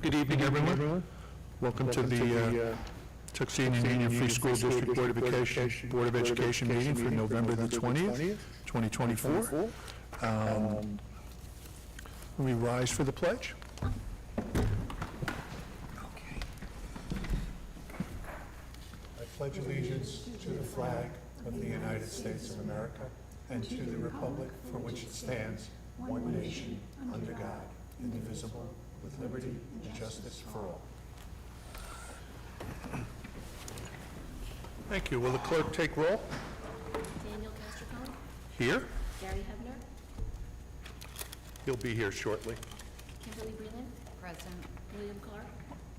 Good evening, everyone. Welcome to the Tuxedo Union Free School District Board of Education meeting for November the 20th, 2024. We rise for the pledge. I pledge allegiance to the flag of the United States of America and to the republic for which it stands, one nation, under God, indivisible, with liberty and justice for all. Thank you. Will the clerk take roll? Daniel Castricone, Here. Gary Hebner, He'll be here shortly. Kimberly Breland, Present. William Clark,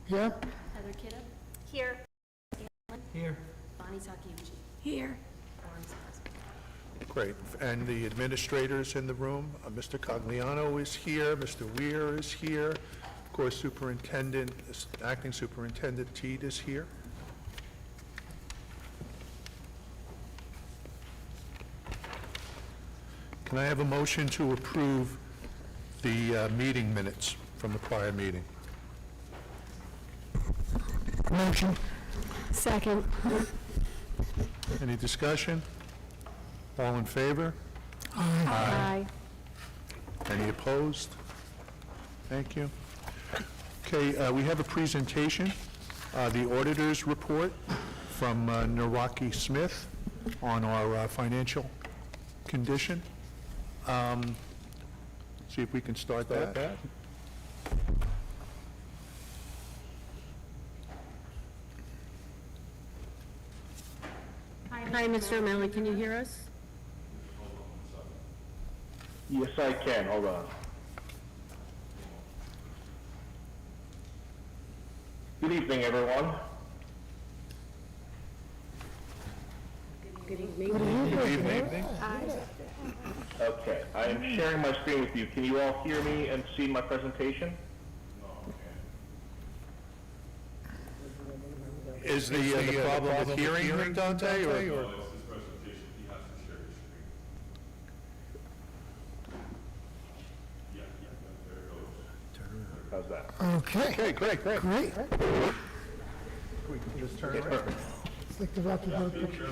Here. Heather Kiddup, Here. Here. Bonnie Sakiuchi. Here. Forms present. Great. And the administrators in the room, Mr. Cogliano is here, Mr. Weir is here. Of course, Acting Superintendent Teed is here. Can I have a motion to approve the meeting minutes from the prior meeting? Motion. Second. Any discussion? All in favor? Aye. Any opposed? Thank you. Okay, we have a presentation, the auditor's report from Naraki Smith on our financial condition. See if we can start that. Hi, Mr. O'Malley, can you hear us? Yes, I can. Hold on. Good evening, everyone. Good evening. Good evening. Okay, I am sharing my screen with you. Can you all hear me and see my presentation? Is the problem with hearing, Dante, or? How's that? Okay, great. We can just turn around. It's like the Rocky Horror Picture.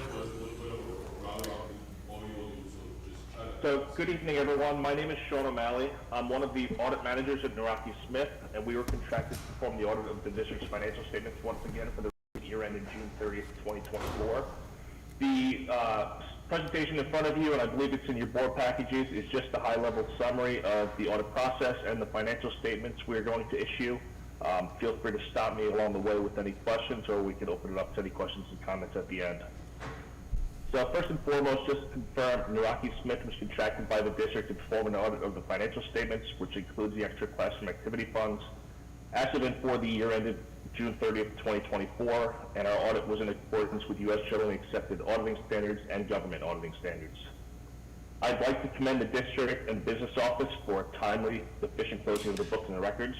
So, good evening, everyone. My name is Sean O'Malley. I'm one of the audit managers at Naraki Smith, and we were contracted to perform the audit of the district's financial statements once again for the year ended June 30th, 2024. The presentation in front of you, and I believe it's in your board packages, is just a high-level summary of the audit process and the financial statements we're going to issue. Feel free to stop me along the way with any questions, or we can open it up to any questions and comments at the end. So first and foremost, just to confirm, Naraki Smith was contracted by the district to perform an audit of the financial statements, which includes the extra classroom activity funds, as of and for the year ended June 30th, 2024, and our audit was in accordance with U.S. generally accepted auditing standards and government auditing standards. I'd like to commend the district and business office for a timely, efficient closing of the books and the records.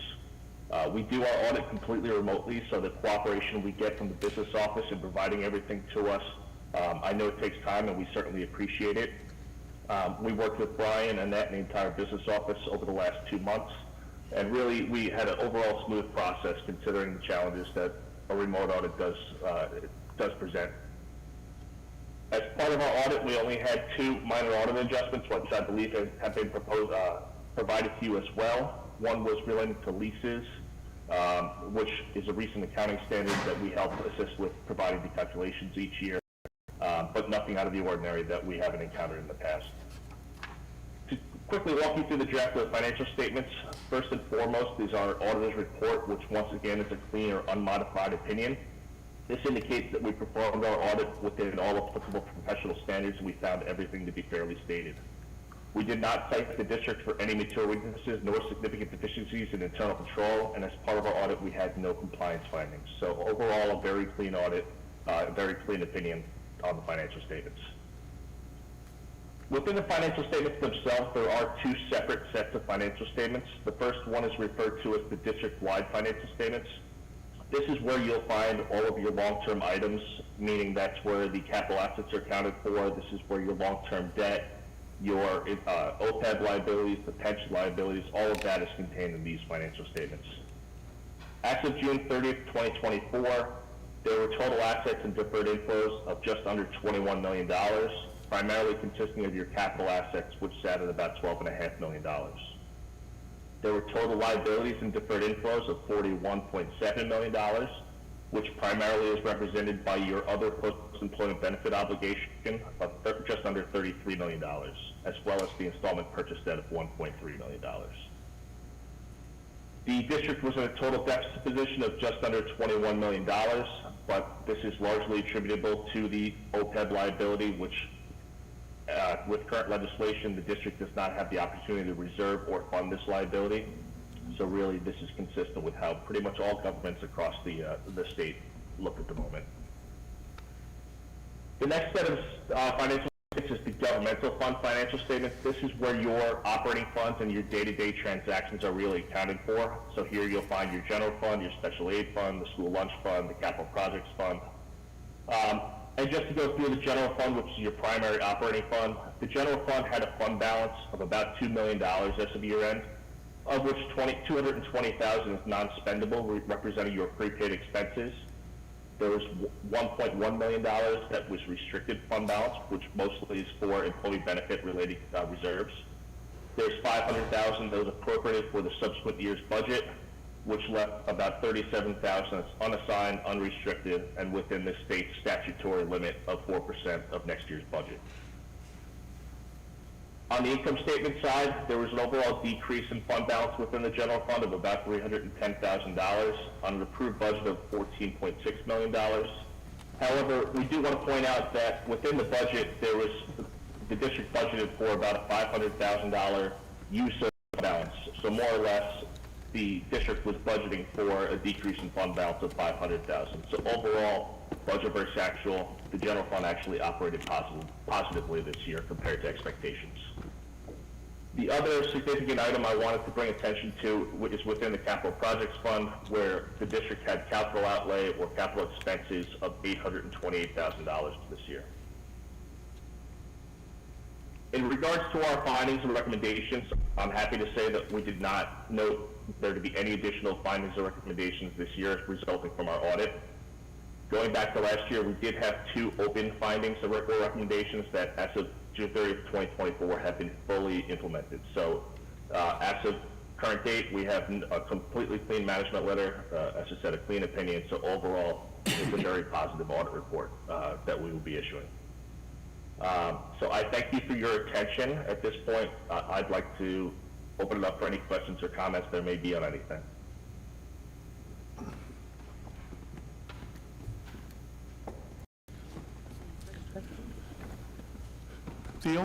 We do our audit completely remotely, so the cooperation we get from the business office in providing everything to us, I know it takes time and we certainly appreciate it. We worked with Brian, Annette, and the entire business office over the last 2 months. And really, we had an overall smooth process considering the challenges that a remote audit does present. As part of our audit, we only had 2 minor audit adjustments, which I believe have been provided to you as well. One was related to leases, which is a recent accounting standard that we help assist with providing the calculations each year, but nothing out of the ordinary that we haven't encountered in the past. To quickly walk you through the draft of the financial statements, first and foremost is our auditor's report, which once again is a clean or unmodified opinion. This indicates that we performed our audit within all applicable professional standards and we found everything to be fairly stated. We did not cite the district for any material weaknesses nor significant deficiencies in internal control, and as part of our audit we had no compliance findings. So overall, a very clean audit, a very clean opinion on the financial statements. Within the financial statements themselves, there are 2 separate sets of financial statements. The first one is referred to as the district-wide financial statements. This is where you'll find all of your long-term items, meaning that's where the capital assets are accounted for. This is where your long-term debt, your OPEB liabilities, the pension liabilities, all of that is contained in these financial statements. As of June 30th, 2024, there were total assets and deferred inflows of just under $21 million, primarily consisting of your capital assets, which sat at about $12.5 million. There were total liabilities and deferred inflows of $41.7 million, which primarily is represented by your other post-employment benefit obligation of just under $33 million, as well as the installment purchase debt of $1.3 million. The district was in a total deficit position of just under $21 million, but this is largely attributable to the OPEB liability, which with current legislation, the district does not have the opportunity to reserve or fund this liability. So really, this is consistent with how pretty much all governments across the state look at the moment. The next set of financial statements is the governmental fund financial statements. This is where your operating funds and your day-to-day transactions are really accounted for. So here you'll find your general fund, your special aid fund, the school lunch fund, the capital projects fund. And just to go through the general fund, which is your primary operating fund, the general fund had a fund balance of about $2 million as of year end, of which $220,000 is non-spendable, representing your prepaid expenses. There was $1.1 million that was restricted fund balance, which mostly is for employee benefit related reserves. There's $500,000 that was appropriated for the subsequent year's budget, which left about $37,000 that's unassigned, unrestricted, and within the state's statutory limit of 4% of next year's budget. On the income statement side, there was an overall decrease in fund balance within the general fund of about $310,000 on an approved budget of $14.6 million. However, we do want to point out that within the budget, the district budgeted for about a $500,000 use of balance. So more or less, the district was budgeting for a decrease in fund balance of $500,000. So overall, budget versus actual, the general fund actually operated positively this year compared to expectations. The other significant item I wanted to bring attention to is within the capital projects fund, where the district had capital outlay or capital expenses of $828,000 this year. In regards to our findings and recommendations, I'm happy to say that we did not note there to be any additional findings or recommendations this year resulting from our audit. Going back to last year, we did have 2 open findings or recommendations that, as of June 30th, 2024, have been fully implemented. So, as of current date, we have a completely clean management letter, as I said, a clean opinion. So overall, it's a very positive audit report that we will be issuing. So I thank you for your attention. At this point, I'd like to open it up for any questions or comments there may be on anything. The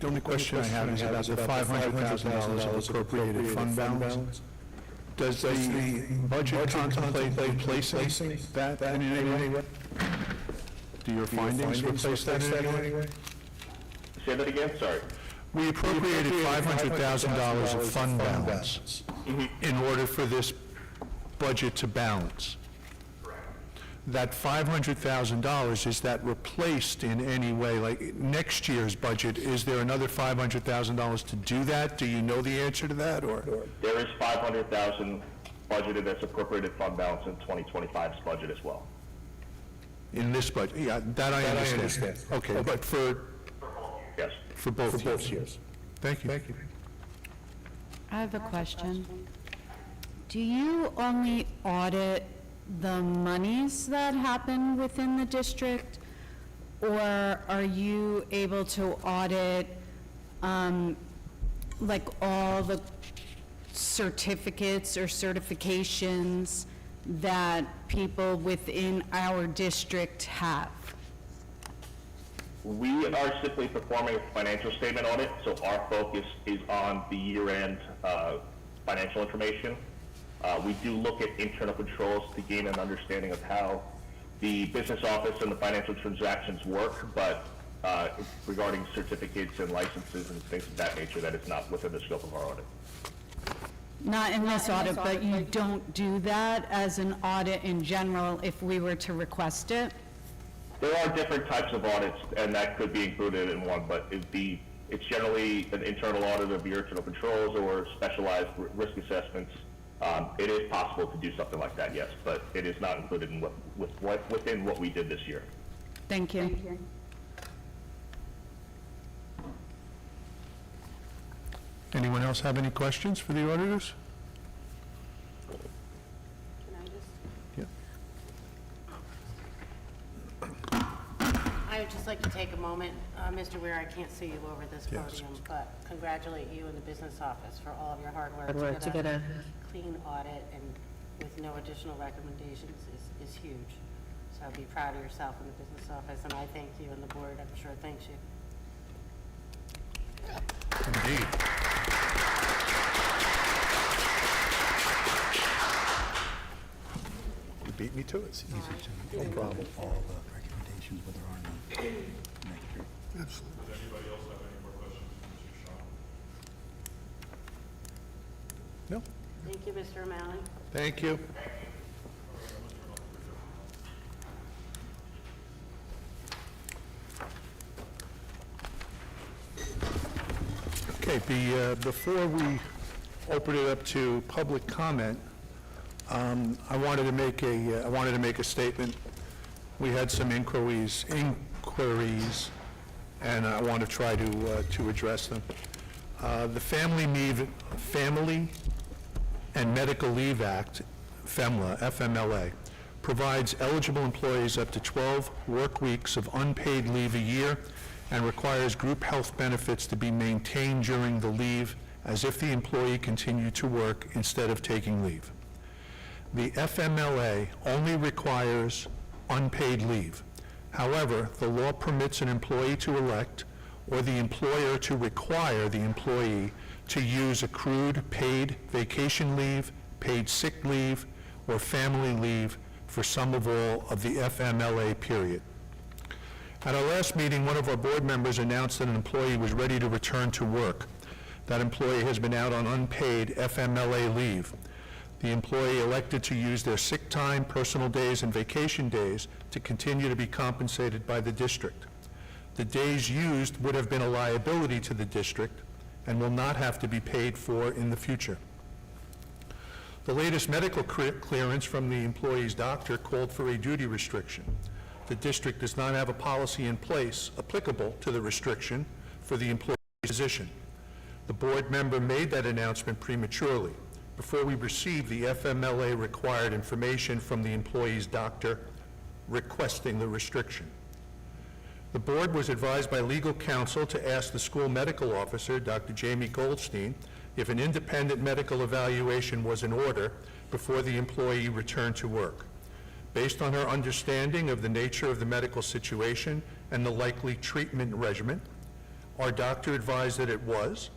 only question I have is about the $500,000 of appropriated fund balance. Does the budget contemplate replacing that in any way? Do your findings replace that in any way? Say that again, sorry. We appropriated $500,000 of fund balance in order for this budget to balance. That $500,000, is that replaced in any way? Like next year's budget, is there another $500,000 to do that? Do you know the answer to that, or? There is $500,000 budgeted as appropriated fund balance in 2025's budget as well. In this budget, yeah, that I understand. Okay, but Yes. for both years. Thank you. I have a question. Do you only audit the monies that happen within the district, or are you able to audit like all the certificates or certifications that people within our district have? We are simply performing a financial statement audit, so our focus is on the year-end financial information. We do look at internal controls to gain an understanding of how the business office and the financial transactions work, but regarding certificates and licenses and things of that nature, that is not within the scope of our audit. Not in this audit, but you don't do that as an audit in general if we were to request it? There are different types of audits, and that could be included in one, but it's generally an internal audit of your internal controls or specialized risk assessments It is possible to do something like that, yes, but it is not included in within what we did this year. Thank you. Anyone else have any questions for the auditors? Yeah. I would just like to take a moment, Mr. Weir, I can't see you over this Yes. podium, but congratulate you and the business office for all of your hard work. To get a Clean audit and with no additional recommendations is huge. So be proud of yourself and the business office, and I thank you, and the board, I'm sure, thanks you. Indeed. You beat me to it. It's easy to no problem. All the recommendations, but there are none next year. Absolutely. Does anybody else have any more questions for Mr. Shaw? No? Thank you, Mr. O'Malley. Thank you. Okay, before we open it up to public comment, I wanted to make a statement. We had some inquiries, and I want to try to address them. The Family and Medical Leave Act, FMLA, provides eligible employees up to 12 work weeks of unpaid leave a year and requires group health benefits to be maintained during the leave as if the employee continued to work instead of taking leave. The FMLA only requires unpaid leave. However, the law permits an employee to elect or the employer to require the employee to use accrued paid vacation leave, paid sick leave, or family leave for some of all of the FMLA period. At our last meeting, one of our board members announced that an employee was ready to return to work. That employee has been out on unpaid FMLA leave. The employee elected to use their sick time, personal days, and vacation days to continue to be compensated by the district. The days used would have been a liability to the district and will not have to be paid for in the future. The latest medical clearance from the employee's doctor called for a duty restriction. The district does not have a policy in place applicable to the restriction for the employee's position. The board member made that announcement prematurely, before we received the FMLA required information from the employee's doctor requesting the restriction. The board was advised by legal counsel to ask the school medical officer, Dr. Jamie Goldstein, if an independent medical evaluation was in order before the employee returned to work. Based on her understanding of the nature of the medical situation and the likely treatment regimen, our doctor advised that it was,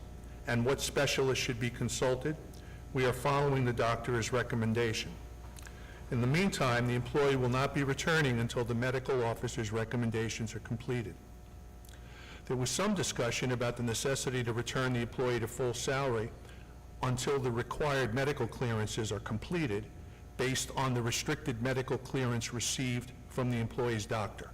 and what specialist should be consulted. We are following the doctor's recommendation. In the meantime, the employee will not be returning until the medical officer's recommendations are completed. There was some discussion about the necessity to return the employee to full salary until the required medical clearances are completed based on the restricted medical clearance received from the employee's doctor.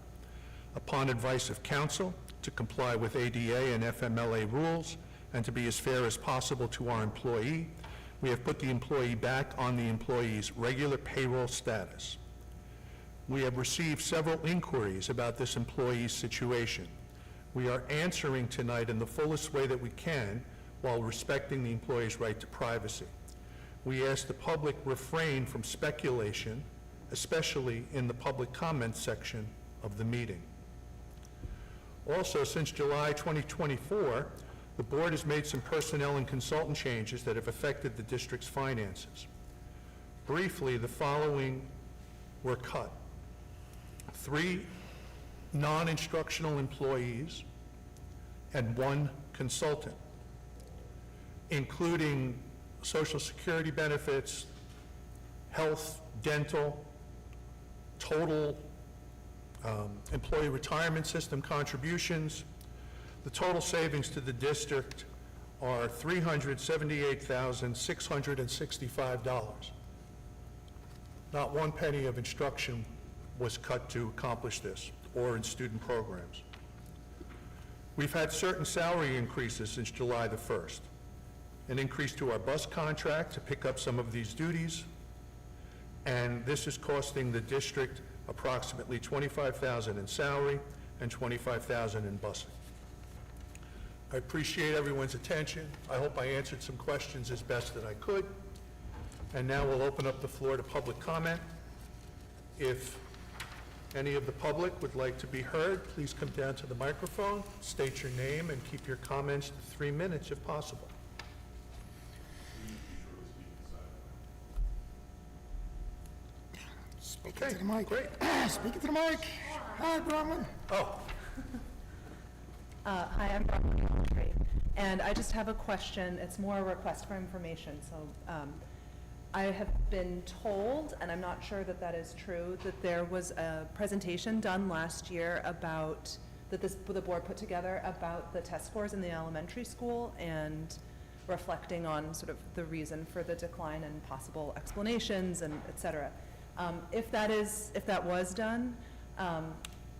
Upon advice of counsel, to comply with ADA and FMLA rules, and to be as fair as possible to our employee, we have put the employee back on the employee's regular payroll status. We have received several inquiries about this employee's situation. We are answering tonight in the fullest way that we can while respecting the employee's right to privacy. We ask the public refrain from speculation, especially in the public comment section of the meeting. Also, since July 2024, the board has made some personnel and consultant changes that have affected the district's finances. Briefly, the following were cut: 3 non-instructional employees and 1 consultant, including Social Security benefits, health, dental, total employee retirement system contributions. The total savings to the district are $378,665. Not 1 penny of instruction was cut to accomplish this, or in student programs. We've had certain salary increases since July the 1st. an increase to our bus contract to pick up some of these duties, and this is costing the district approximately $25,000 in salary and $25,000 in busing. I appreciate everyone's attention. I hope I answered some questions as best that I could. And now we'll open up the floor to public comment. If any of the public would like to be heard, please come down to the microphone, state your name, and keep your comments to 3 minutes if possible. Speaking to the mic. Great. Speaking to the mic. Hi, Bronwyn. Oh, Hi, I'm Bronwyn, and I just have a question. It's more a request for information. So I have been told, and I'm not sure that that is true, that there was a presentation done last year about, that the board put together about the test scores in the elementary school and reflecting on sort of the reason for the decline and possible explanations and et cetera. If that was done,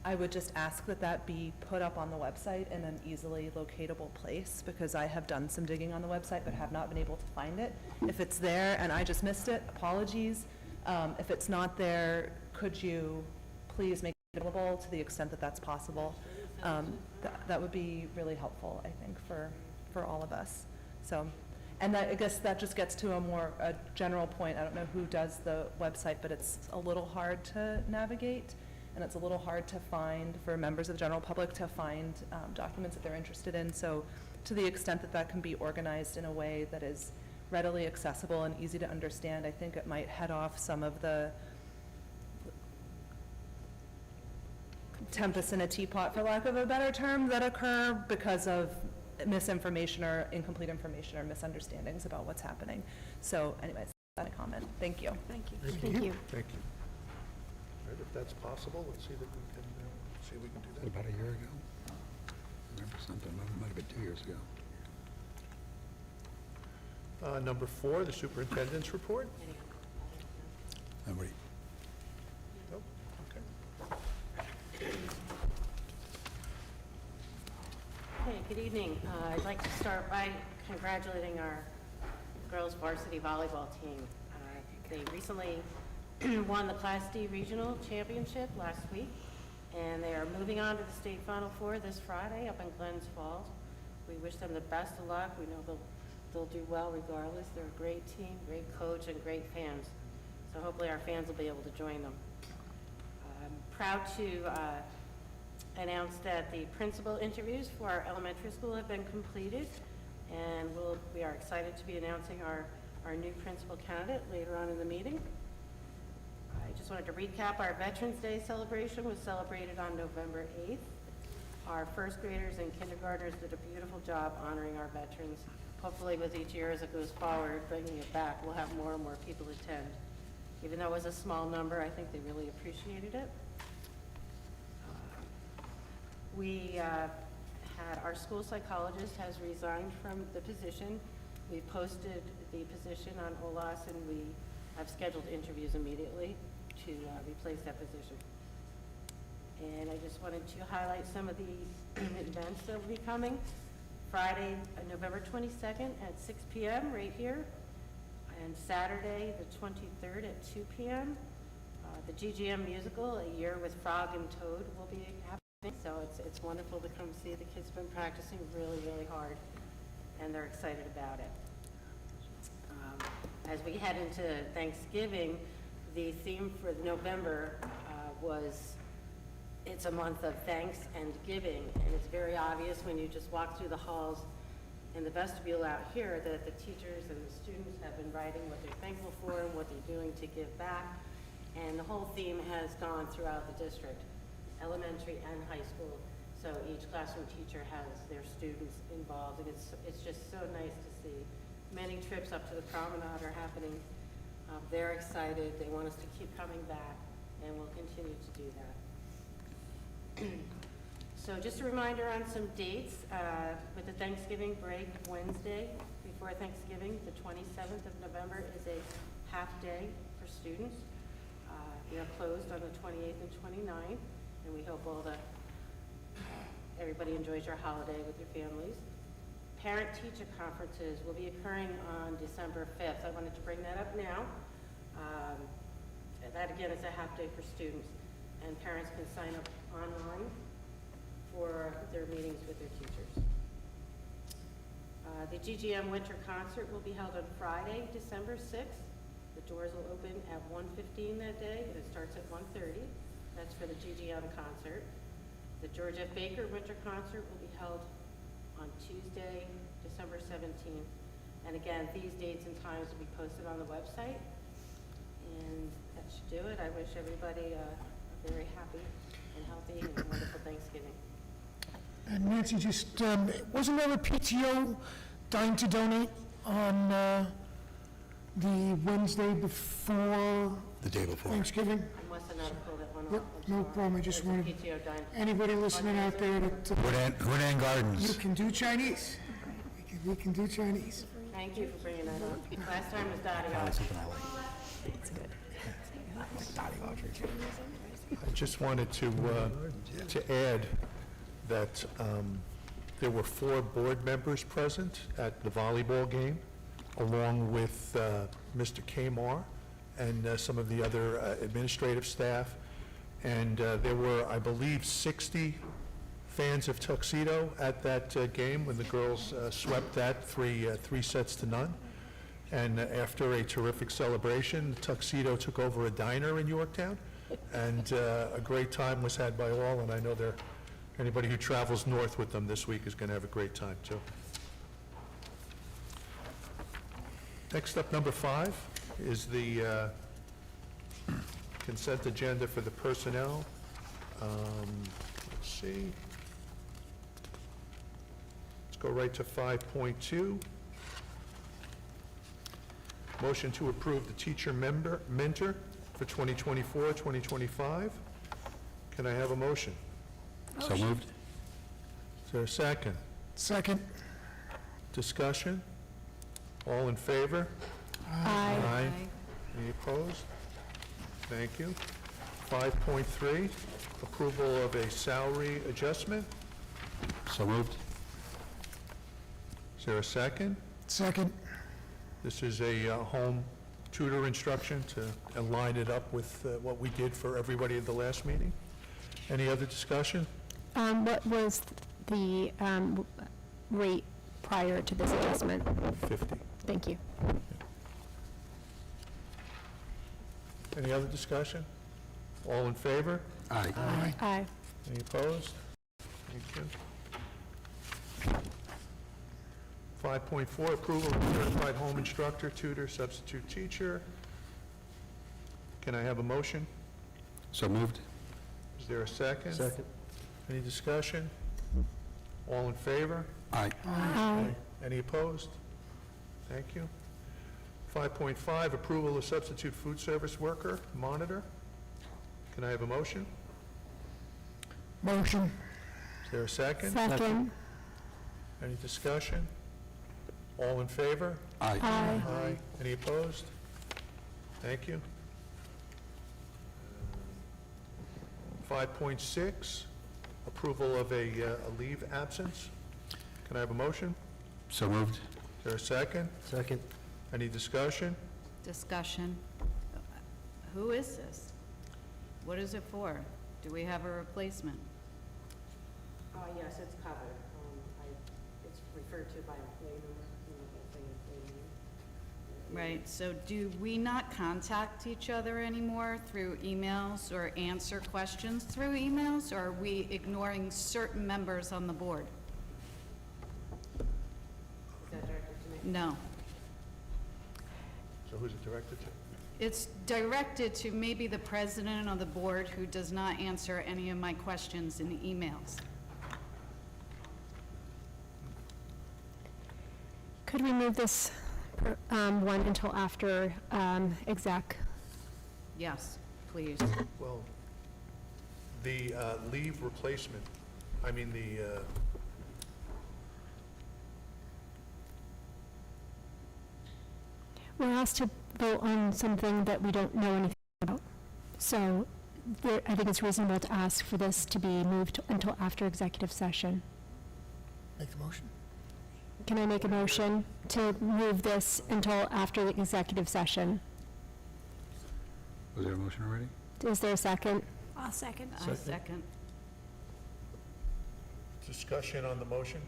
I would just ask that that be put up on the website in an easily locatable place, because I have done some digging on the website but have not been able to find it. If it's there and I just missed it, apologies. If it's not there, could you please make it available to the extent that that's possible? That would be really helpful, I think, for all of us. So, and I guess that just gets to a general point. I don't know who does the website, but it's a little hard to navigate, and it's a little hard to find for members of the general public to find documents that they're interested in. So to the extent that that can be organized in a way that is readily accessible and easy to understand, I think it might head off some of the tempest in a teapot, for lack of a better term, that occur because of misinformation or incomplete information or misunderstandings about what's happening. So anyways, that's a comment. Thank you. Thank you. thank you. Thank you. All right, if that's possible, let's see that we can, see if we can do that. About a year ago? Remember something, might have been 2 years ago. Number 4, the superintendent's report. Nobody. Nope, okay. Okay, good evening. I'd like to start by congratulating our girls varsity volleyball team. They recently won the Class D Regional Championship last week, and they are moving on to the state Final Four this Friday up in Glens Falls. We wish them the best of luck. We know they'll do well regardless. They're a great team, great coach, and great fans. So hopefully our fans will be able to join them. I'm proud to announce that the principal interviews for our elementary school have been completed, and we are excited to be announcing our new principal candidate later on in the meeting. I just wanted to recap our Veterans Day celebration was celebrated on November 8th. Our first graders and kindergartners did a beautiful job honoring our veterans. Hopefully with each year as it goes forward, bringing it back, we'll have more and more people attend. Even though it was a small number, I think they really appreciated it. We had our school psychologist has resigned from the position. We posted the position on OLAS, and we have scheduled interviews immediately to replace that position. And I just wanted to highlight some of the events that will be coming. Friday, November 22nd at 6 p.m. right here, and Saturday, the 23rd at 2 p.m. The GGM musical, A Year with Frog and Toad, will be happening. So it's wonderful to come see. The kids have been practicing really, really hard, and they're excited about it. As we head into Thanksgiving, the theme for November was it's a month of thanks and giving, and it's very obvious when you just walk through the halls in the vestibule out here that the teachers and the students have been writing what they're thankful for and what they're doing to give back, and the whole theme has gone throughout the district, elementary and high school. So each classroom teacher has their students involved, and it's just so nice to see. Many trips up to the promenade are happening. They're excited. They want us to keep coming back, and we'll continue to do that. So just a reminder on some dates. With the Thanksgiving break Wednesday before Thanksgiving, the 27th of November is a half day for students. We are closed on the 28th and 29th, and we hope everybody enjoys your holiday with your families. parent-teacher conferences will be occurring on December 5th. I wanted to bring that up now. That again is a half day for students, and parents can sign up online for their meetings with their teachers. The GGM Winter Concert will be held on Friday, December 6th. The doors will open at 1:15 that day, and it starts at 1:30. That's for the GGM concert. The George F. Baker Winter Concert will be held on Tuesday, December 17th. And again, these dates and times will be posted on the website. And that should do it. I wish everybody a very happy and healthy and wonderful Thanksgiving. And Nancy, just, wasn't there a PTO dying to donate on the Wednesday before The day before. Thanksgiving? I must have not pulled that one Yep, off. I'm no sorry. problem. I just There's a wanted- PTO done. Anybody listening out there that, Houdan you Gardens. can do Chinese. We can do Chinese. Thank you for bringing that up. Last time was Dottie That's Osh. something I like. It's good. I like Dottie Audrey. I just wanted to add that there were 4 board members present at the volleyball game, along with Mr. Kamar and some of the other administrative staff. And there were, I believe, 60 fans of Tuxedo at that game when the girls swept that 3 sets to none. And after a terrific celebration, Tuxedo took over a diner in Yorktown, and a great time was had by all, and I know anybody who travels north with them this week is going to have a great time, too. Next up, number 5, is the consent agenda for the personnel. Let's see. Let's go right to 5.2. Motion to approve the teacher mentor for 2024-2025. Can I have a motion? So moved? Is there a second? Second. Discussion? All in favor? Aye. Any opposed? Thank you. 5.3, approval of a salary adjustment. So moved? Is there a second? Second. This is a home tutor instruction to align it up with what we did for everybody at the last meeting. Any other discussion? What was the rate prior to this adjustment? 50. Thank you. Any other discussion? All in favor? Aye. Aye. Any opposed? Thank you. 5.4, approval of certified home instructor, tutor, substitute teacher. Can I have a motion? So moved? Is there a second? Second. Any discussion? All in favor? Aye. Aye. Any opposed? Thank you. 5.5, approval of substitute food service worker, monitor. Can I have a motion? Motion. Is there a second? Second. Any discussion? All in favor? Aye. Aye. Aye. Any opposed? Thank you. 5.6, approval of a leave absence. Can I have a motion? So moved? Is there a second? Second. Any discussion? Discussion. Who is this? What is it for? Do we have a replacement? Yes, it's covered. It's referred to by employee number, say employee name. Right, so do we not contact each other anymore through emails or answer questions through emails, or are we ignoring certain members on the board? Is that directed to me? No. So who's it directed to? It's directed to maybe the president of the board who does not answer any of my questions in emails. Could we move this one until after exec? Yes, please. Well, the leave replacement, I mean, We're asked to vote on something that we don't know anything about. So I think it's reasonable to ask for this to be moved until after executive session. Make the motion. Can I make a motion to move this until after the executive session? Was there a motion already? Is there a second? I'll second. I second. Discussion on the motion?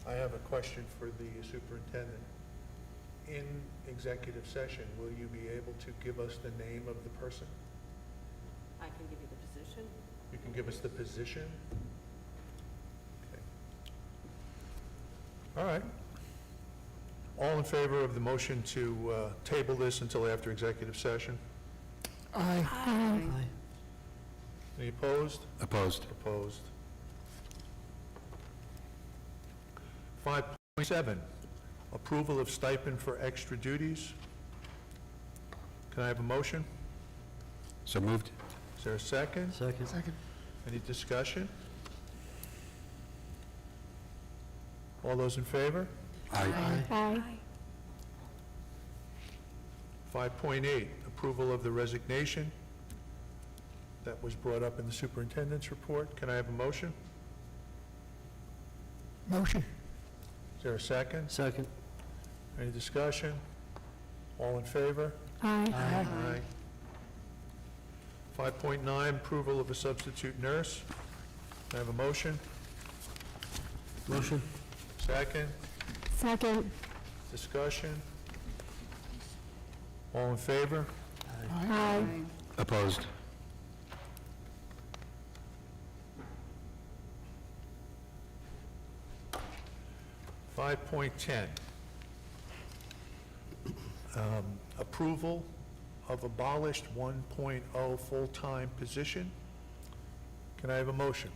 I have a question for the superintendent. In executive session, will you be able to give us the name of the person? I can give you the position. You can give us the position? Okay. All right. All in favor of the motion to table this until after executive session? Aye. Any opposed? Opposed. Opposed. 5.7, approval of stipend for extra duties. Can I have a motion? So moved. Is there a second? Second. Second. Any discussion? All those in favor? Aye. Aye. 5.8, approval of the resignation. That was brought up in the superintendent's report. Can I have a motion? Motion. Is there a second? Second. Any discussion? All in favor? Aye. Aye. 5.9, approval of a substitute nurse. Can I have a motion? Motion. Second? Second. Discussion? All in favor? Aye. Opposed. Five point 10. Approval of abolished 1.0 full-time position. Can I have a motion?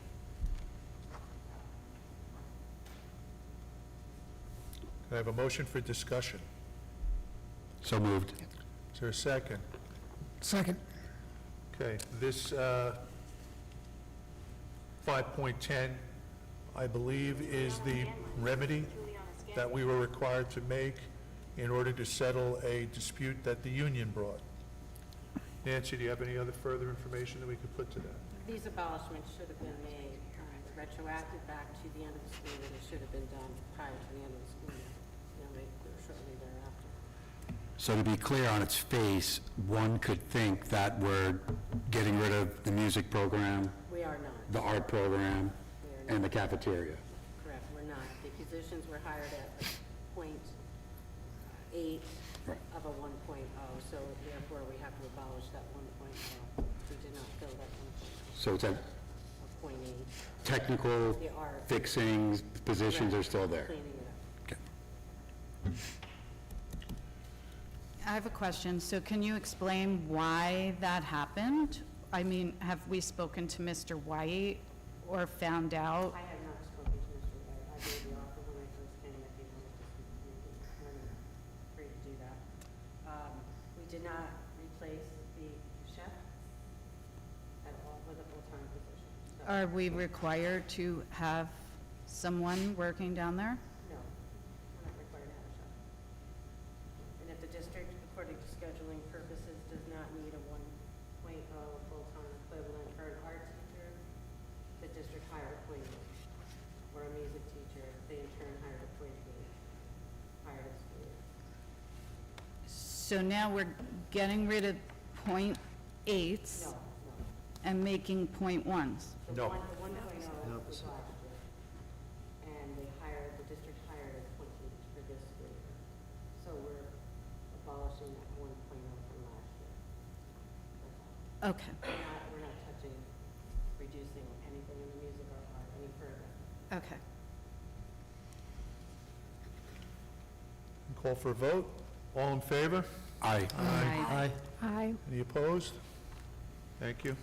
Can I have a motion for discussion? So moved. Is there a second? Second. Okay, this 5.10, I believe, is the remedy that we were required to make in order to settle a dispute that the union brought. Nancy, do you have any other further information that we could put to that? These abolishments should have been made retroactive back to the end of the school year. They should have been done prior to the end of the school year. They were shortly thereafter. So to be clear, on its face, one could think that we're getting rid of the music program, We are not. the art program, We are and the not. cafeteria. Correct, we're not. The positions were hired at .8 Right. of a 1.0, so therefore we have to abolish that 1.0. We did not fill that 1.0, So it's a of .8. technical The art. fixings, positions are still there. Cleaning it up. Okay. I have a question. So can you explain why that happened? I mean, have we spoken to Mr. White or found out? I have not spoken to Mr. White. I gave the offer when I first came, if he wanted to speak to me, he's more than free to do that. We did not replace the chef at all with a full-time position. So, Are we required to have someone working down there? no, we're not required to have a chef. And if the district, according to scheduling purposes, does not need a 1.0 full-time equivalent for an art teacher, the district hire a .8. Or a music teacher, they in turn hire a .8, hire a school year. So now we're getting rid of .8s No, no. and making .1s. The No. one, the 1.0 was last year. And they hired, the district hired a .8 for this school year. So we're abolishing that 1.0 from last year. That's all. Okay, We're not touching, reducing anything in the music or art any further. okay. Call for a vote. All in favor? Aye. Aye. Aye. Any opposed? Thank you.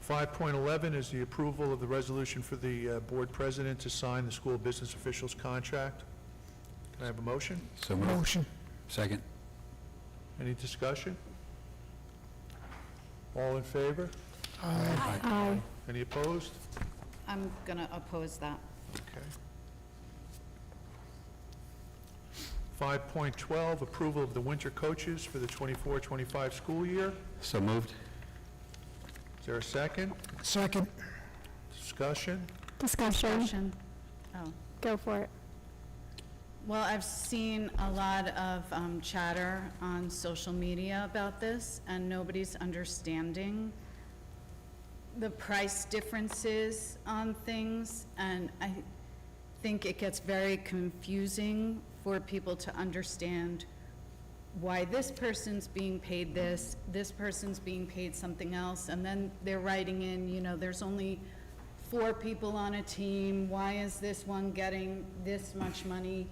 5.11 is the approval of the resolution for the board president to sign the school business officials contract. Can I have a motion? So moved. Motion. Second. Any discussion? All in favor? Aye. Any opposed? I'm going to oppose that. Okay. 5.12, approval of the winter coaches for the 24-25 school year. So moved. Is there a second? Second. Discussion? Discussion. Oh. Go for it. Well, I've seen a lot of chatter on social media about this, and nobody's understanding the price differences on things, and I think it gets very confusing for people to understand why this person's being paid this person's being paid something else, and then they're writing in, you know, there's only 4 people on a team, why is this one getting this much money?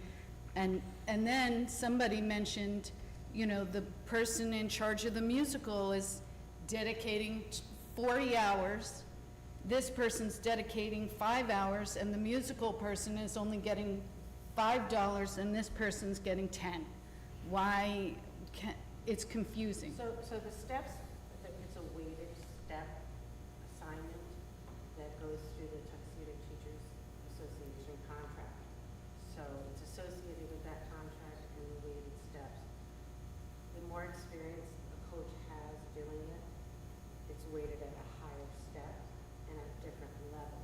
And then somebody mentioned, you know, the person in charge of the musical is dedicating 40 hours, this person's dedicating 5 hours, and the musical person is only getting $5, and this person's getting 10. Why, it's confusing. So the steps, it's a weighted step assignment that goes through the Tuxedo Teachers Association contract. So it's associated with that contract and the weighted steps. The more experience a coach has doing it, it's weighted at a higher step and at a different level.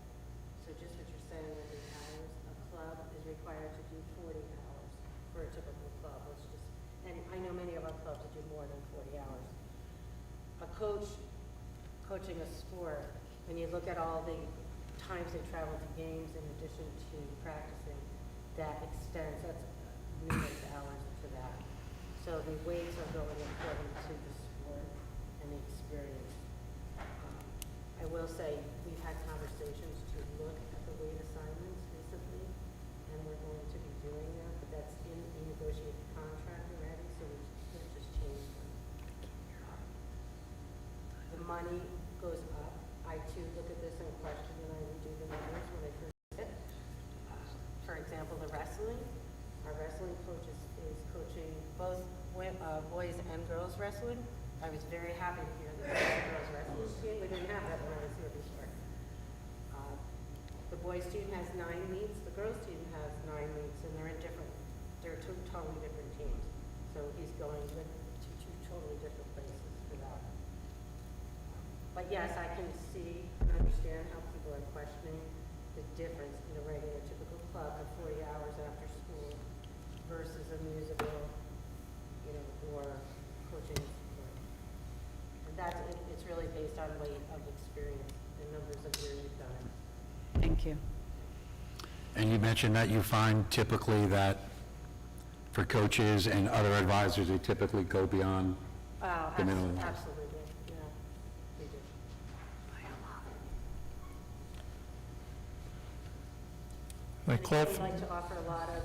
So just what you're saying with the hours, a club is required to do 40 hours for a typical club. Let's just, and I know many of our clubs that do more than 40 hours. A coach coaching a sport, when you look at all the times they travel to games in addition to practicing, that extends, that's numerous hours to that. So the weights are going according to the sport and the experience. I will say, we've had conversations to look at the weight assignments recently, and we're going to be doing that, but that's in the negotiated contract already, so we've just changed them. The money goes up. I too look at this and question, and I redo the numbers when I first hit. For example, the wrestling. Our wrestling coach is coaching both boys and girls wrestling. I was very happy to hear that the girls wrestling team. We didn't have that when I was here before. The boys team has 9 meets. The girls team has 9 meets, and they're 2 totally different teams. So he's going to 2 totally different places for that. But yes, I can see and understand how people are questioning the difference in a regular typical club at 40 hours after school versus a musical, you know, or coaching sport. And it's really based on weight of experience and numbers of years you've done it. Thank you. And you mentioned that you find typically that for coaches and other advisors, they typically go beyond the minimum. Absolutely, yeah, we do. I call We for, like to offer a lot of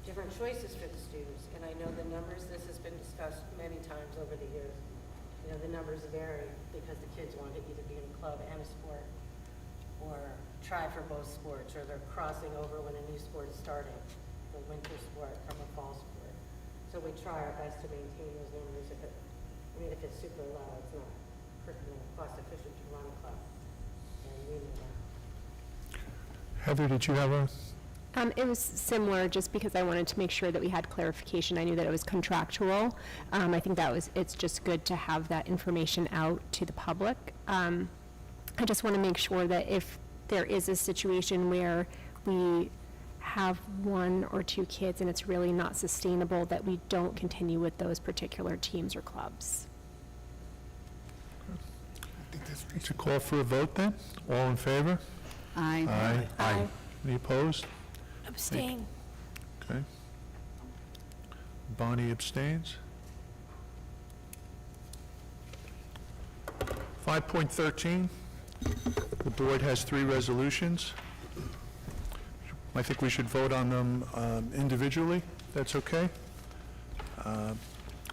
different choices for the students, and I know the numbers, this has been discussed many times over the years. You know, the numbers vary because the kids want to either be in a club and a sport, or try for both sports, or they're crossing over when a new sport is starting, the winter sport from a fall sport. So we try our best to maintain those numbers. If it's super low, it's not cost efficient to run a club, and we know that. Heather, did you have a? It was similar, just because I wanted to make sure that we had clarification. I knew that it was contractual. I think it's just good to have that information out to the public. I just want to make sure that if there is a situation where we have 1 or 2 kids and it's really not sustainable, that we don't continue with those particular teams or clubs. It's a call for a vote then? All in favor? Aye. Aye. Any opposed? Abstain. Okay. Bonnie abstains. 5.13, the board has 3 resolutions. I think we should vote on them individually. That's okay?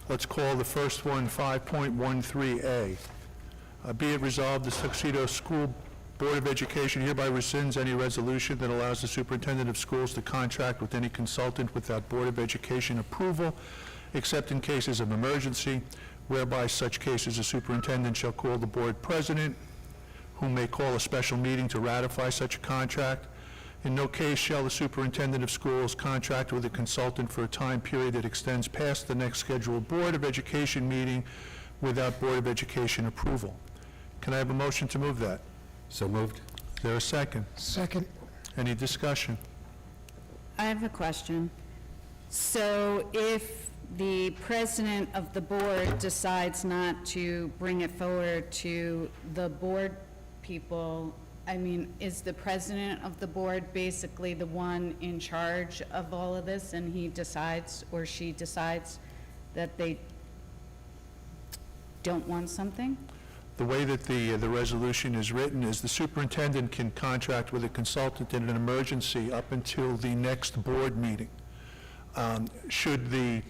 Let's call the first one 5.13A. Be it resolved, the Tuxedo School Board of Education hereby rescinds any resolution that allows the superintendent of schools to contract with any consultant without Board of Education approval, except in cases of emergency, whereby such cases the superintendent shall call the board president, who may call a special meeting to ratify such a contract. In no case shall the superintendent of schools contract with a consultant for a time period that extends past the next scheduled Board of Education meeting without Board of Education approval. Can I have a motion to move that? So moved. Is there a second? Second. Any discussion? I have a question. So if the president of the board decides not to bring it forward to the board people, I mean, is the president of the board basically the one in charge of all of this, and he decides, or she decides, that they don't want something? The way that the resolution is written is the superintendent can contract with a consultant in an emergency up until the next board meeting. Should the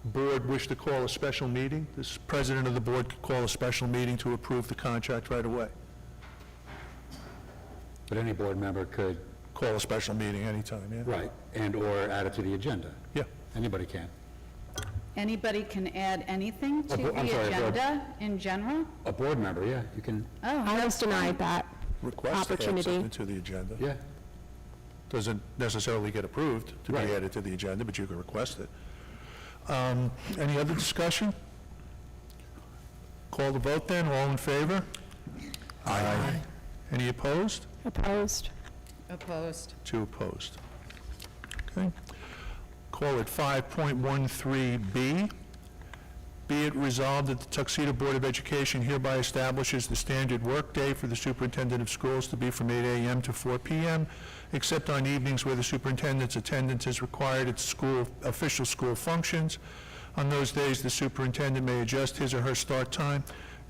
board wish to call a special meeting, the president of the board could call a special meeting to approve the contract right away. But any board member could, Call a special meeting anytime, yeah? right, and/or add it to the agenda. Yeah. Anybody can. Anybody can add anything to the I'm sorry, a board- agenda in general? A board member, yeah, you can, I was denied that Request to add opportunity. something to the agenda. yeah. Doesn't necessarily get approved to be Right. added to the agenda, but you can request it. Any other discussion? Call the vote then, all in favor? Aye. Any opposed? Opposed? Opposed. 2 opposed. Okay. Call it 5.13B. Be it resolved that the Tuxedo Board of Education hereby establishes the standard workday for the superintendent of schools to be from 8 a.m. to 4 p.m., except on evenings where the superintendent's attendance is required at official school functions. On those days, the superintendent may adjust his or her start time.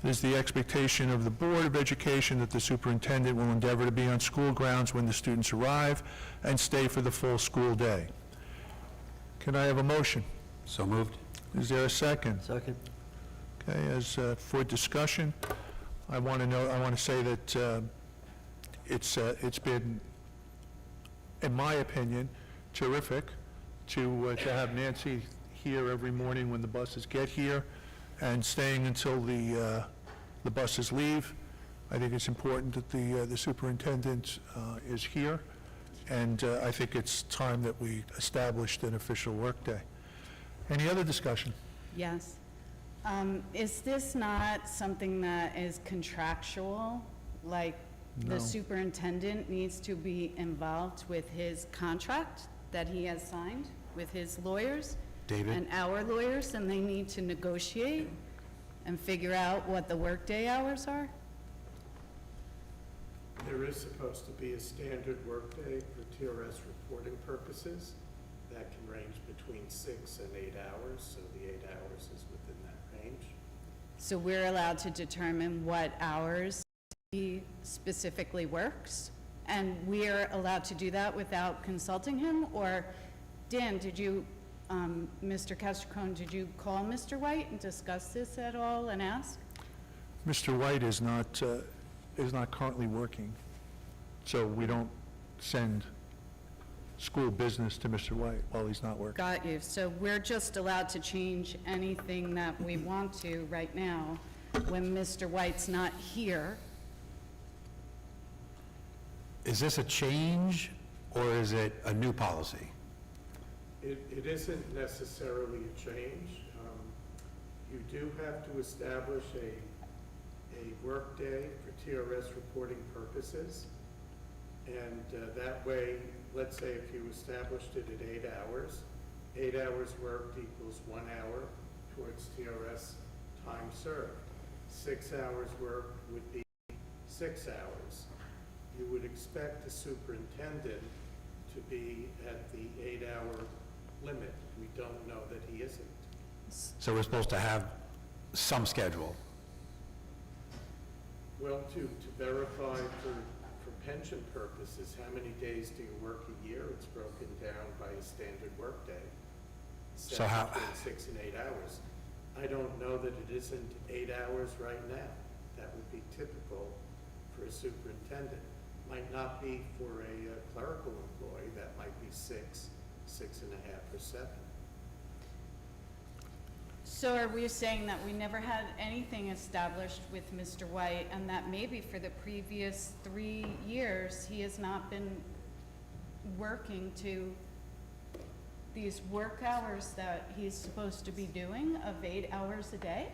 It is the expectation of the Board of Education that the superintendent will endeavor to be on school grounds when the students arrive and stay for the full school day. Can I have a motion? So moved. Is there a second? Second. Okay, as for discussion, I want to say that it's been, in my opinion, terrific to have Nancy here every morning when the buses get here and staying until the buses leave. I think it's important that the superintendent is here, and I think it's time that we established an official workday. Any other discussion? Yes. Is this not something that is contractual? Like, No. the superintendent needs to be involved with his contract that he has signed with his lawyers? David? And our lawyers, and they need to negotiate and figure out what the workday hours are? There is supposed to be a standard workday for TRS reporting purposes that can range between 6 and 8 hours, so the 8 hours is within that range. So we're allowed to determine what hours he specifically works? And we're allowed to do that without consulting him? Or, Dan, did you, Mr. Castricone, did you call Mr. White and discuss this at all and ask? Mr. White is not currently working, so we don't send school business to Mr. White while he's not working. Got you. So we're just allowed to change anything that we want to right now when Mr. White's not here. Is this a change, or is it a new policy? It isn't necessarily a change. You do have to establish a workday for TRS reporting purposes. And that way, let's say if you established it at 8 hours, 8 hours worked equals 1 hour towards TRS time served. 6 hours worked would be 6 hours. You would expect the superintendent to be at the 8-hour limit. We don't know that he isn't. So we're supposed to have some schedule? Well, to verify for pension purposes, how many days do you work a year? It's broken down by a standard workday. So how- Between 6 and 8 hours. I don't know that it isn't 8 hours right now. That would be typical for a superintendent. Might not be for a clerical employee. That might be 6, 6.5, or 7. So are we saying that we never had anything established with Mr. White, and that maybe for the previous 3 years, he has not been working to these work hours that he's supposed to be doing of 8 hours a day?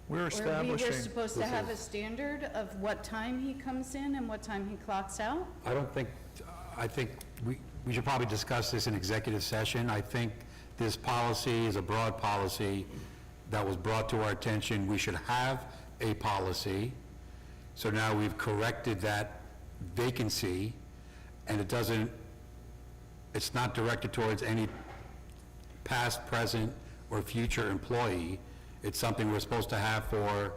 We're Or we establishing... were supposed to have a standard of what time he comes in and what time he clocks out? I think we should probably discuss this in executive session. I think this policy is a broad policy that was brought to our attention. We should have a policy. So now we've corrected that vacancy, and it's not directed towards any past, present, or future employee. It's something we're supposed to have for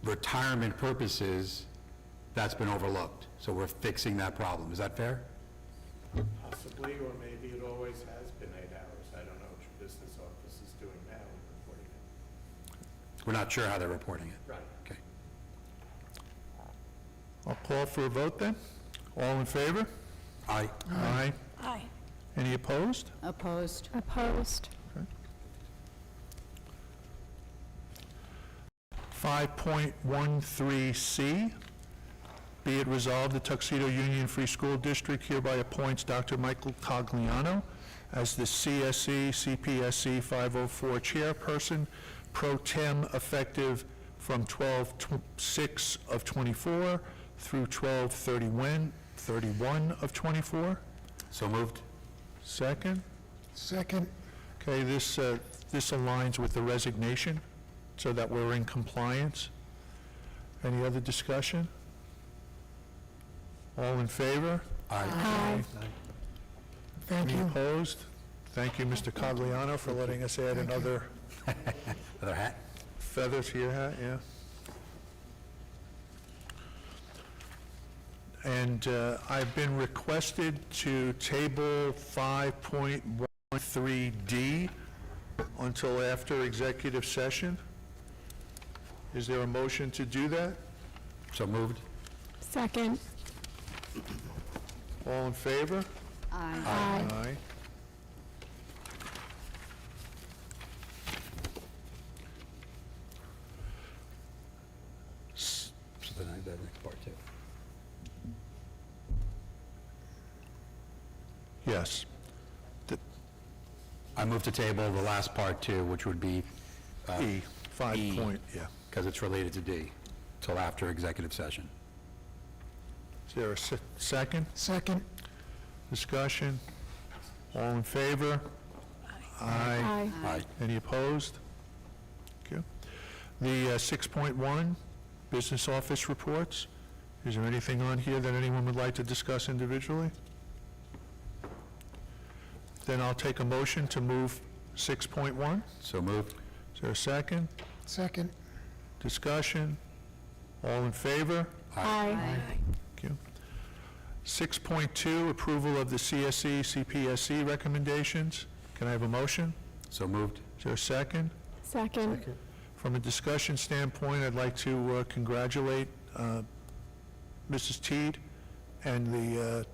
retirement purposes that's been overlooked. So we're fixing that problem. Is that fair? Possibly, or maybe it always has been 8 hours. I don't know what your business office is doing now in reporting it. We're not sure how they're reporting it. Right. Okay. I'll call for a vote then. All in favor? Aye. Aye. Aye. Any opposed? Opposed. Opposed. 5.13C, be it resolved, the Tuxedo Union Free School District hereby appoints Dr. Michael Cogliano as the CSE CPSC 504 chairperson pro tem effective from 12/6 of '24 through 12/31 of '24. So moved? Second? Second. Okay, this aligns with the resignation, so that we're in compliance. Any other discussion? All in favor? Aye. Thank Any you. opposed? Thank you, Mr. Cogliano, for letting us add another Other hat? feather to your hat, yeah. And I've been requested to table 5.13D until after executive session. Is there a motion to do that? So moved? Second. All in favor? Aye. Aye. So then the next part too. Yes. I move to table the last part too, which would be E, 5 E. point, yeah. because it's related to D, till after executive session. Is there a second? Second. Discussion? All in favor? Aye. Aye. Any opposed? Okay. The 6.1, business office reports. Is there anything on here that anyone would like to discuss individually? Then I'll take a motion to move 6.1. So moved? Is there a second? Second. Discussion? All in favor? Aye. Thank you. 6.2, approval of the CSE, CPSC recommendations. Can I have a motion? So moved? Is there a second? Second. From a discussion standpoint, I'd like to congratulate Mrs. Teed and the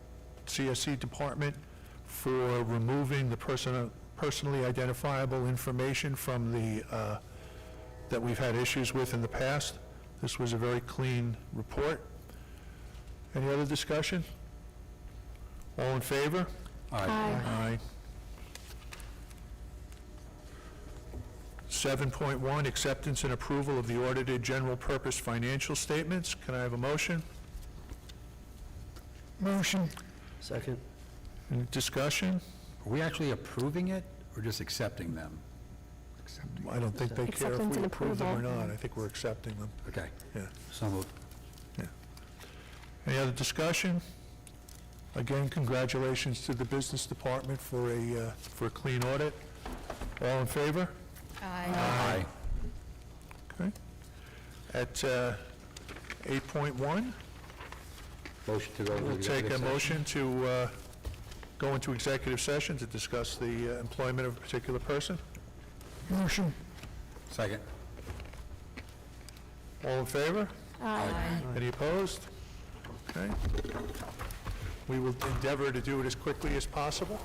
CSE department for removing the personally identifiable information from the, that we've had issues with in the past. This was a very clean report. Any other discussion? All in favor? Aye. Aye. 7.1, acceptance and approval of the audited general purpose financial statements. Can I have a motion? Motion. Second. Any discussion? Are we actually approving it or just accepting them? I don't think they care if Acceptance we and approve them or approval. not. I think we're accepting them, Okay. yeah. So moved. Any other discussion? Again, congratulations to the business department for a clean audit. All in favor? Aye. Okay. At 8.1, Motion to go into we'll take executive a session? motion to go into executive session to discuss the employment of a particular person. Motion. Second. All in favor? Aye. Any opposed? Okay. We will endeavor to do it as quickly as possible.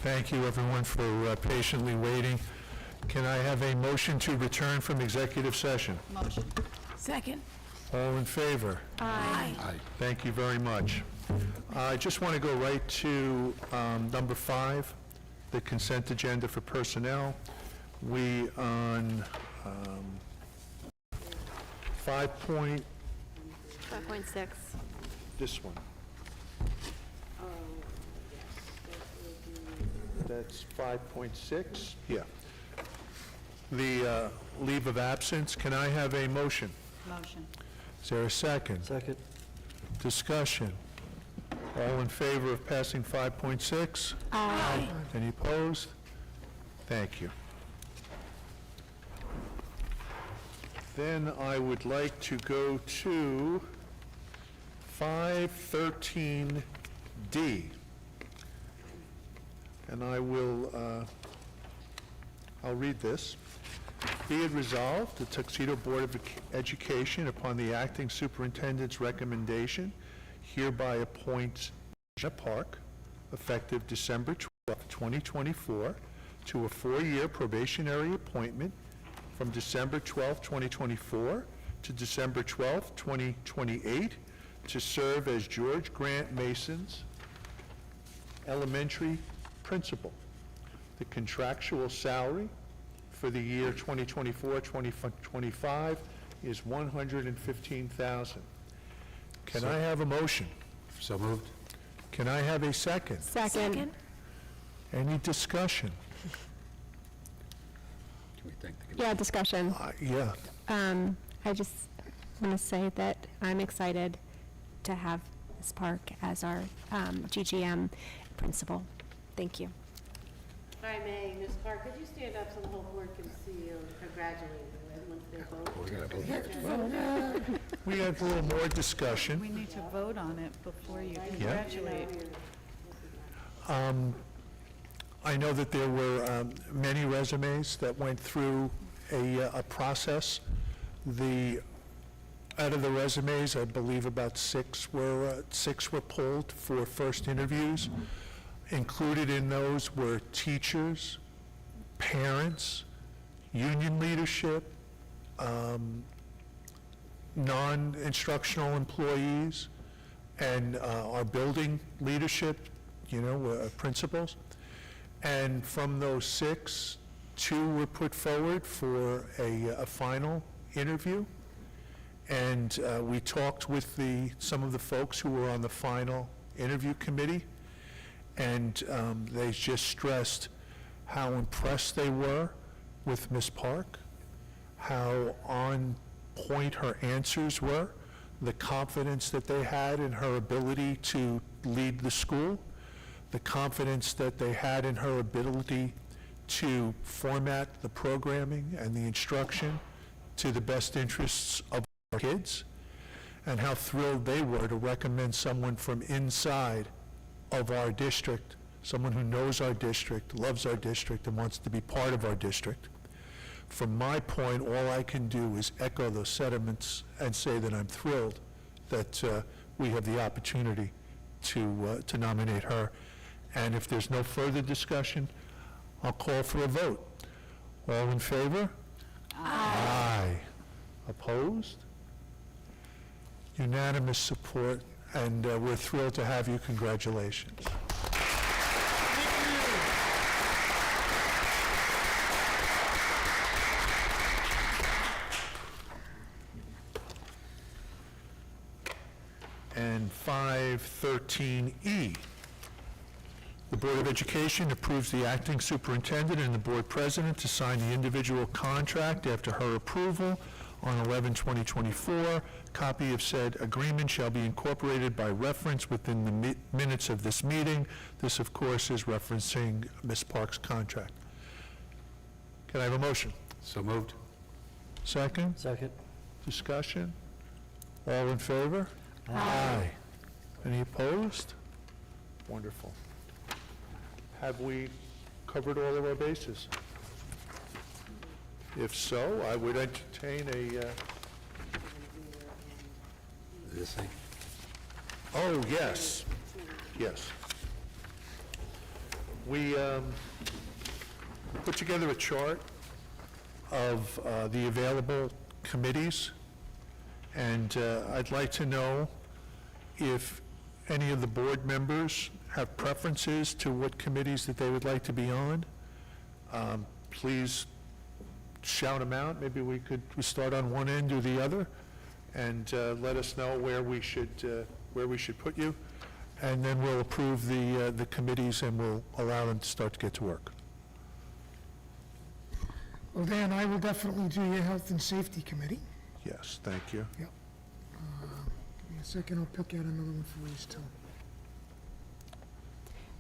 Thank you, everyone, for patiently waiting. Can I have a motion to return from executive session? Motion. Second. All in favor? Aye. Thank you very much. I just want to go right to number 5, the consent agenda for personnel. We on 5 5.6. this one. That's 5.6? Yeah. The leave of absence, can I have a motion? Motion. Is there a second? Second. Discussion. All in favor of passing 5.6? Aye. Any opposed? Thank you. Then I would like to go to 513D. And I will, I'll read this. Be it resolved, the Tuxedo Board of Education, upon the acting superintendent's recommendation, hereby appoints Jenna Park, effective December 12, 2024, to a 4-year probationary appointment from December 12, 2024 to December 12, 2028, to serve as George Grant Mason's elementary principal. The contractual salary for the year 2024-2025 is $115,000. Can I have a motion? So moved. Can I have a second? Second. Any discussion? Can we thank the Yeah, discussion. Yeah. I just want to say that I'm excited to have Ms. Park as our GGM principal. Thank you. If I may, Ms. Park, could you stand up so the whole board can see you and congratulate you once they're both? We have a little more discussion. We need to vote on it before you Yeah. congratulate. I know that there were many resumes that went through a process. Out of the resumes, I believe about 6 were pulled for first interviews. Included in those were teachers, parents, union leadership, non-instructional employees, and our building leadership, principals. And from those 6, 2 were put forward for a final interview. And we talked with some of the folks who were on the final interview committee, and they just stressed how impressed they were with Ms. Park, how on point her answers were, the confidence that they had in her ability to lead the school, the confidence that they had in her ability to format the programming and the instruction to the best interests of our kids, and how thrilled they were to recommend someone from inside of our district, someone who knows our district, loves our district, and wants to be part of our district. From my point, all I can do is echo those sentiments and say that I'm thrilled that we have the opportunity to nominate her. And if there's no further discussion, I'll call for a vote. All in favor? Aye. Opposed? Unanimous support, and we're thrilled to have you. Congratulations. And 513E. The Board of Education approves the acting superintendent and the board president to sign the individual contract after her approval on 11/2024. Copy of said agreement shall be incorporated by reference within the minutes of this meeting. This, of course, is referencing Ms. Park's contract. Can I have a motion? So moved. Second? Second. Discussion? All in favor? Aye. Any opposed? Wonderful. Have we covered all of our bases? If so, I would entertain This thing? oh, yes, yes. We put together a chart of the available committees, and I'd like to know if any of the board members have preferences to what committees that they would like to be on. Please shout them out. Maybe we start on one end or the other, and let us know where we should put you, and then we'll approve the committees and we'll allow them to start to get to work. Well, Dan, I will definitely do your Health and Safety Committee. Yes, thank you. Yep. Give me a second, I'll pick out another one for you still.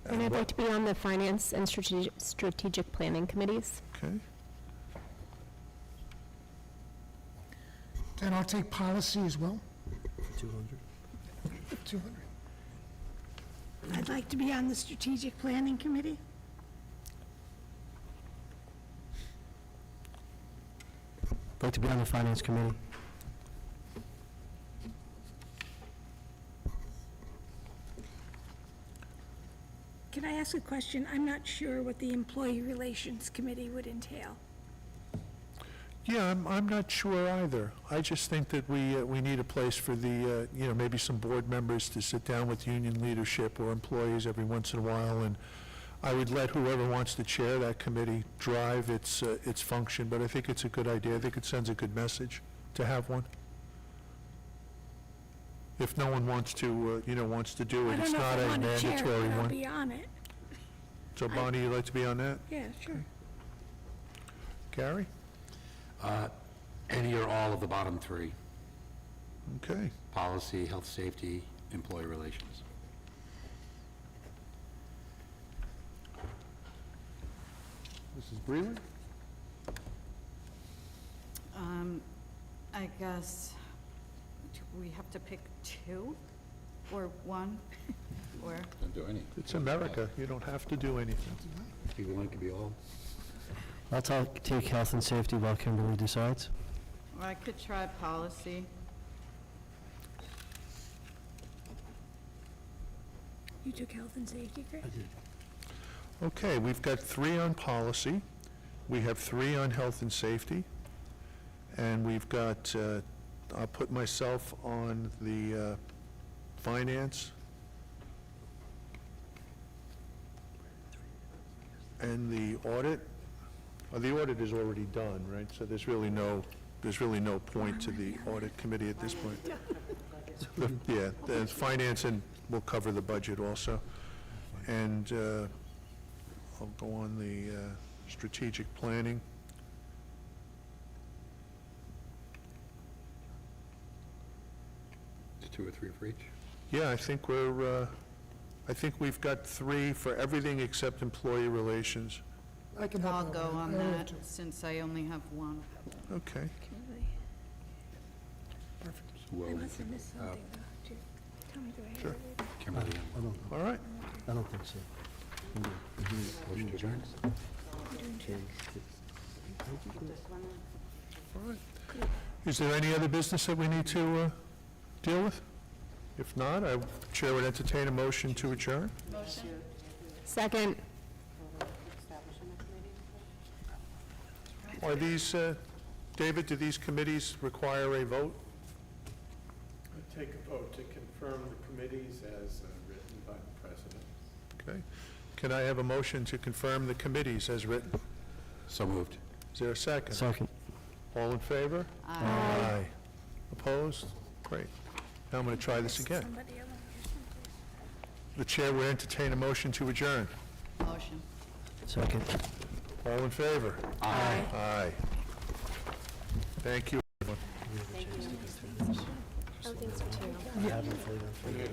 And I'd like to be on the Finance and Strategic Planning Committees. Okay. Then I'll take Policy as well. 200. 200. I'd like to be on the Strategic Planning Committee. I'd like to be on the Finance Committee. Can I ask a question? I'm not sure what the Employee Relations Committee would entail. Yeah, I'm not sure either. I just think that we need a place for the, maybe some board members to sit down with union leadership or employees every once in a while, and I would let whoever wants to chair that committee drive its function, but I think it's a good idea. I think it sends a good message to have one. If no one wants to, wants to do it, it's not a I don't know if I want to chair it, mandatory but I'll one. be on it. So Bonnie, you'd like to be on that? Yeah, sure. Gary? Any or all of the bottom three: Okay. policy, health, safety, employee relations. Mrs. Breland? I guess, do we have to pick two or one, or? Don't do any. It's America. You don't have to do anything. If you want, it could be all. I'll take Health and Safety while Kimberly decides. Or I could try policy. You took Health and Safety, Chris? Okay, we've got 3 on policy. We have 3 on health and safety. And we've got, I'll put myself on the finance and the audit. The audit is already done, right? So there's really no point to the audit committee at this point. Yeah, the finance, and we'll cover the budget also. And I'll go on the strategic planning. It's 2 or 3 for each. Yeah, I think we've got 3 for everything except employee relations. I can help I'll out go with on I have that, two. since I only have one. Okay. Well, I must have missed something, though. Do you- Tell me, do I have Sure. it? Kimberly, All right. I don't think so. motion to adjourn? All right. Is there any other business that we need to deal with? If not, Chair would entertain a motion to adjourn. Second. Are these, David, do these committees require a vote? I take a vote to confirm the committees as written by the president. Okay. Can I have a motion to confirm the committees as written? So moved. Is there a second? Second. All in favor? Aye. Opposed? Great. Now I'm going to try this again. Somebody else or something. The Chair will entertain a motion to adjourn. Motion. Second. All in favor? Aye. Aye. Thank you, everyone. Oh, thanks for two. Have them for you.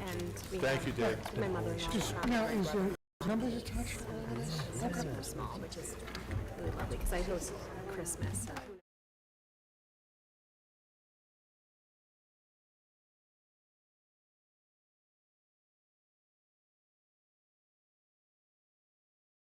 And we Thank you, Dave. have my mother-in-law. Now, is there numbers attached? Super small, which is really lovely, because I host Christmas, so